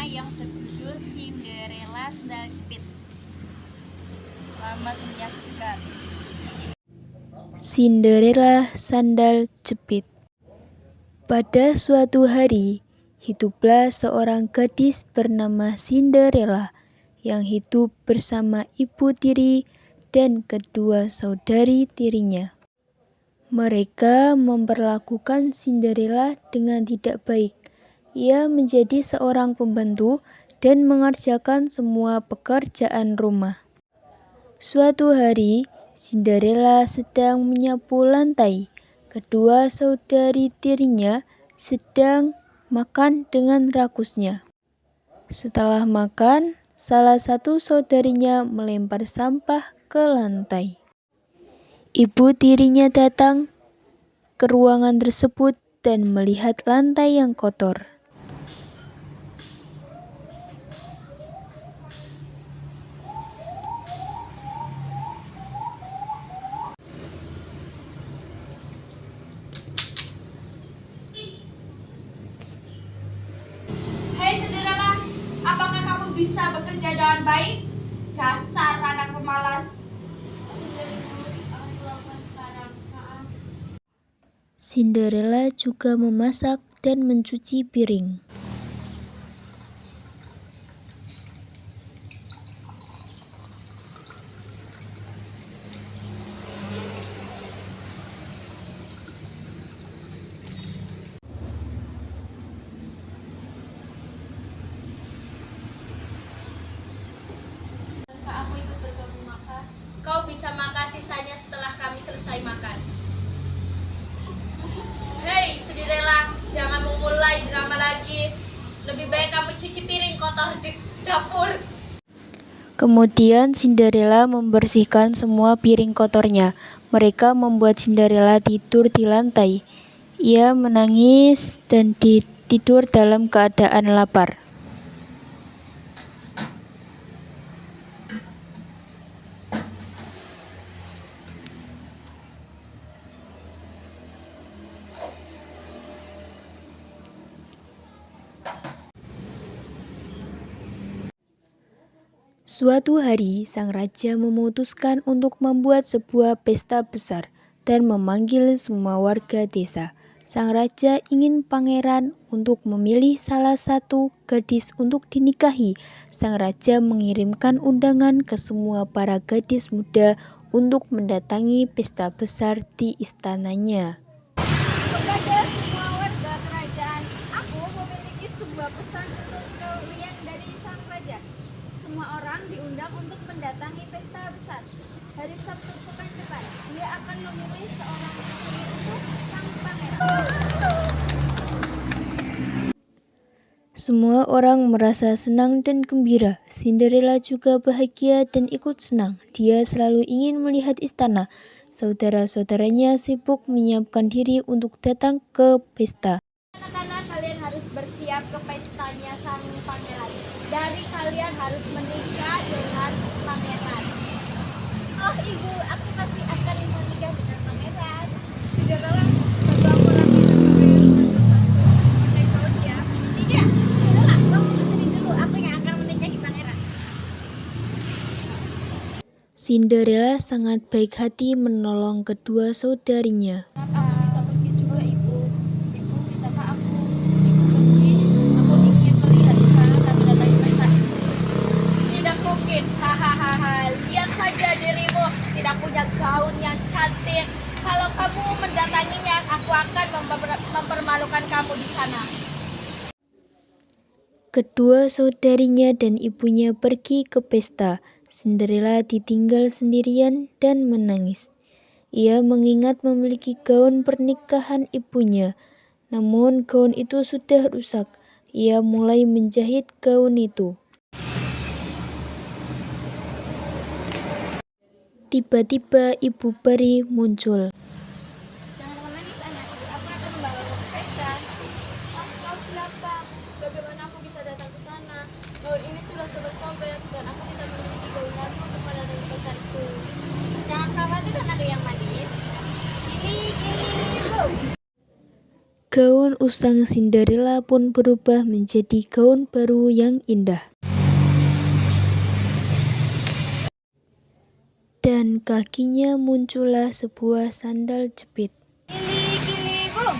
yang berjudul Cinderella Sandal Jepit. Selamat menyaksikan. Cinderella Sandal Jepit. Pada suatu hari, hiduplah seorang gadis bernama Cinderella yang hidup bersama ibu tiri dan kedua saudari tirinya. Mereka memperlakukan Cinderella dengan tidak baik. Ia menjadi seorang pembantu dan mengerjakan semua pekerjaan rumah. Suatu hari, Cinderella sedang menyapu lantai. Kedua saudari tirinya sedang makan dengan rakusnya. Setelah makan, salah satu saudarinya melempar sampah ke lantai. Ibu tirinya datang ke ruangan tersebut dan melihat lantai yang kotor. Hei Cinderella, apakah kamu bisa bekerja dengan baik? Dasar anak pemalas. Cinderella juga memasak dan mencuci piring. Aku ikut bergabung maka kau bisa makan sisanya setelah kami selesai makan. Hei Cinderella, jangan memulai drama lagi. Lebih baik kamu cuci piring kotor di dapur. Kemudian Cinderella membersihkan semua piring kotornya. Mereka membuat Cinderella tidur di lantai. Ia menangis dan tidur dalam keadaan lapar. Suatu hari, sang raja memutuskan untuk membuat sebuah pesta besar dan memanggil semua warga desa. Sang raja ingin pangeran untuk memilih salah satu gadis untuk dinikahi. Sang raja mengirimkan undangan ke semua para gadis muda untuk mendatangi pesta besar di istananya. Kepada semua warga kerajaan, aku memiliki sebuah pesan untuk kalian dari sang raja. Semua orang diundang untuk mendatangi pesta besar. Hari Sabtu pekan depan, dia akan memilih seorang istri untuk sang pangeran. Semua orang merasa senang dan gembira. Cinderella juga bahagia dan ikut senang. Dia selalu ingin melihat istana. Saudara-saudaranya sibuk menyiapkan diri untuk datang ke pesta. Anak-anak, kalian harus bersiap ke pestanya sang pangeran. Dari kalian harus menikah dengan pangeran. Oh ibu, aku pasti akan menikah dengan pangeran. Cinderella, coba aku rapikan pakaian ya. Tidak, Cinderella, kamu kesini dulu. Aku yang akan menikahi pangeran. Cinderella sangat baik hati menolong kedua saudarinya. Bisa pergi juga ibu. Ibu, bisakah aku ikut pergi? Aku ingin melihat di sana tapi datangi pesta itu. Tidak mungkin, hahaha. Lihat saja dirimu, tidak punya gaun yang cantik. Kalau kamu mendatanginya, aku akan mempermalukan kamu di sana. Kedua saudarinya dan ibunya pergi ke pesta. Cinderella ditinggal sendirian dan menangis. Ia mengingat memiliki gaun pernikahan ibunya, namun gaun itu sudah rusak. Ia mulai menjahit gaun itu. Tiba-tiba ibu peri muncul. Jangan menangis anakku, aku akan membawamu ke pesta. Ah, kau siapa? Bagaimana aku bisa datang ke sana? Gaun ini sudah sobek-sobek dan aku tidak memiliki gaun lagi untuk mendatangi pesta itu. Jangan khawatir anakku yang manis. Gini, go! Gaun usang Cinderella pun berubah menjadi gaun baru yang indah. Dan kakinya muncullah sebuah sandal jepit. Gili gili bom.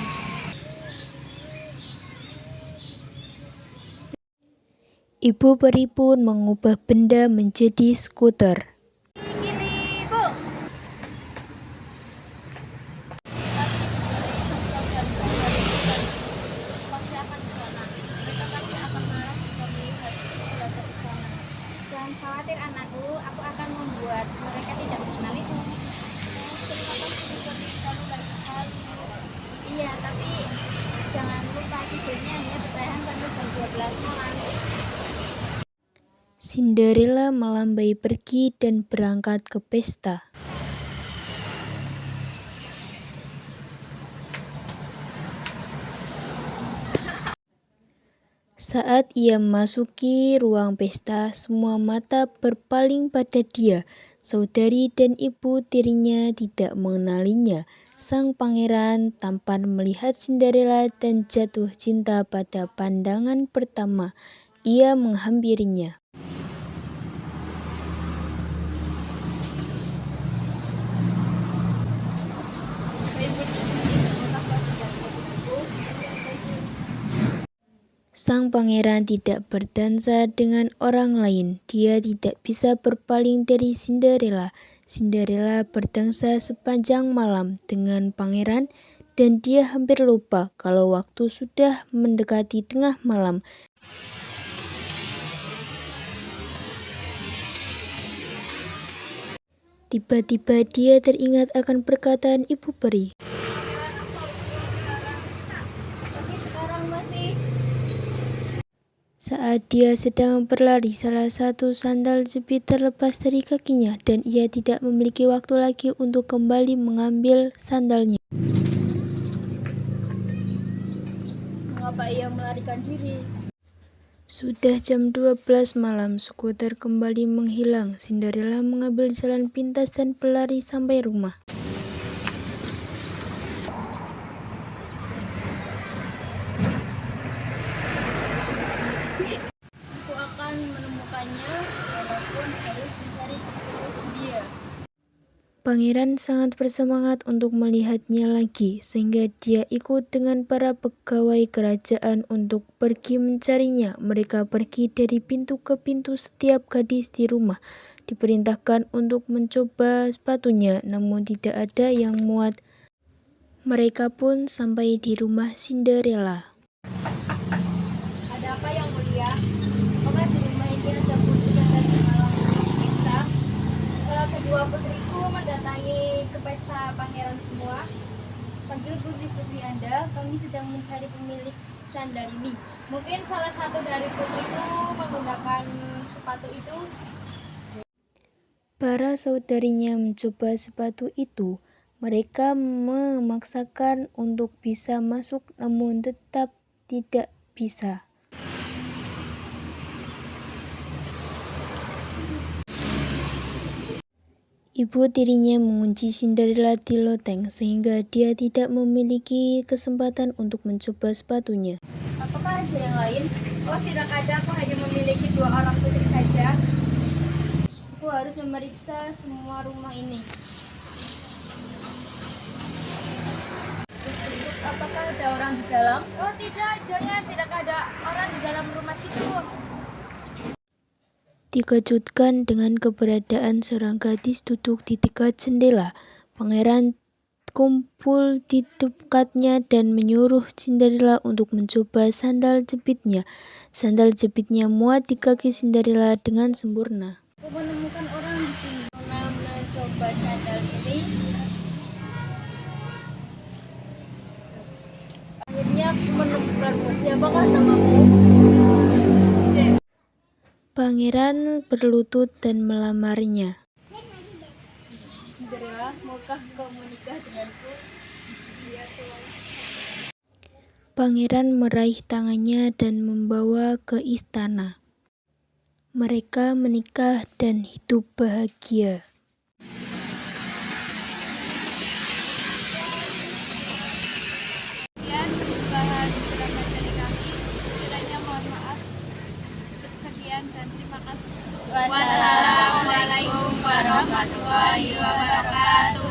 Ibu peri pun mengubah benda menjadi skuter. Gili bom. Tapi ibu peri tetap pasti akan ke sana. Mereka pasti akan marah jika melihat berada di sana. Jangan khawatir anakku, aku akan membuat mereka tidak mengenalimu. Terima kasih ibu peri, kamu baik sekali. Iya, tapi jangan lupa sihirnya hanya bertahan sampai jam 12 malam. Cinderella melambai pergi dan berangkat ke pesta. Saat ia memasuki ruang pesta, semua mata berpaling pada dia. Saudari dan ibu tirinya tidak mengenalinya. Sang pangeran tampan melihat Cinderella dan jatuh cinta pada pandangan pertama. Ia menghampirinya. Sang pangeran tidak berdansa dengan orang lain. Dia tidak bisa berpaling dari Cinderella. Cinderella berdansa sepanjang malam dengan pangeran dan dia hampir lupa kalau waktu sudah mendekati tengah malam. Tiba-tiba dia teringat akan perkataan ibu peri. Tapi sekarang masih Saat dia sedang berlari, salah satu sandal jepit terlepas dari kakinya dan ia tidak memiliki waktu lagi untuk kembali mengambil sandalnya. mengapa ia melarikan diri? Sudah jam 12 malam, skuter kembali menghilang. Cinderella mengambil jalan pintas dan berlari sampai rumah. Aku akan menemukannya walaupun harus mencari ke seluruh dunia. Pangeran sangat bersemangat untuk melihatnya lagi, sehingga dia ikut dengan para pegawai kerajaan untuk pergi mencarinya. Mereka pergi dari pintu ke pintu. Setiap gadis di rumah diperintahkan untuk mencoba sepatunya, namun tidak ada yang muat. Mereka pun sampai di rumah Cinderella. Ada apa yang mulia? Apakah di rumah ini ada putri yang tadi malam menghadiri pesta? Kedua putriku mendatangi ke pesta pangeran semua. Panggil putri-putri Anda, kami sedang mencari pemilik sandal ini. Mungkin salah satu dari putriku menggunakan sepatu itu. Para saudarinya mencoba sepatu itu. Mereka memaksakan untuk bisa masuk, namun tetap tidak bisa. Ibu tirinya mengunci Cinderella di loteng sehingga dia tidak memiliki kesempatan untuk mencoba sepatunya. Apakah ada yang lain? Oh, tidak ada, aku hanya memiliki 2 orang putri saja. Aku harus memeriksa semua rumah ini. Apakah ada orang di dalam? Oh tidak, jangan, tidak ada orang di dalam rumah situ. Dikejutkan dengan keberadaan seorang gadis duduk di dekat jendela, pangeran kumpul di dekatnya dan menyuruh Cinderella untuk mencoba sandal jepitnya. Sandal jepitnya muat di kaki Cinderella dengan sempurna. Aku menemukan orang di sini. Mencoba sandal ini. Akhirnya aku menemukanmu. Siapakah namamu? Pangeran berlutut dan melamarnya. Cinderella, maukah kau menikah denganku? Iya, Tuan. Pangeran meraih tangannya dan membawa ke istana. Mereka menikah dan hidup bahagia. Kalian mendengarkan. Terima kasih. Wassalamualaikum warahmatullahi wabarakatuh.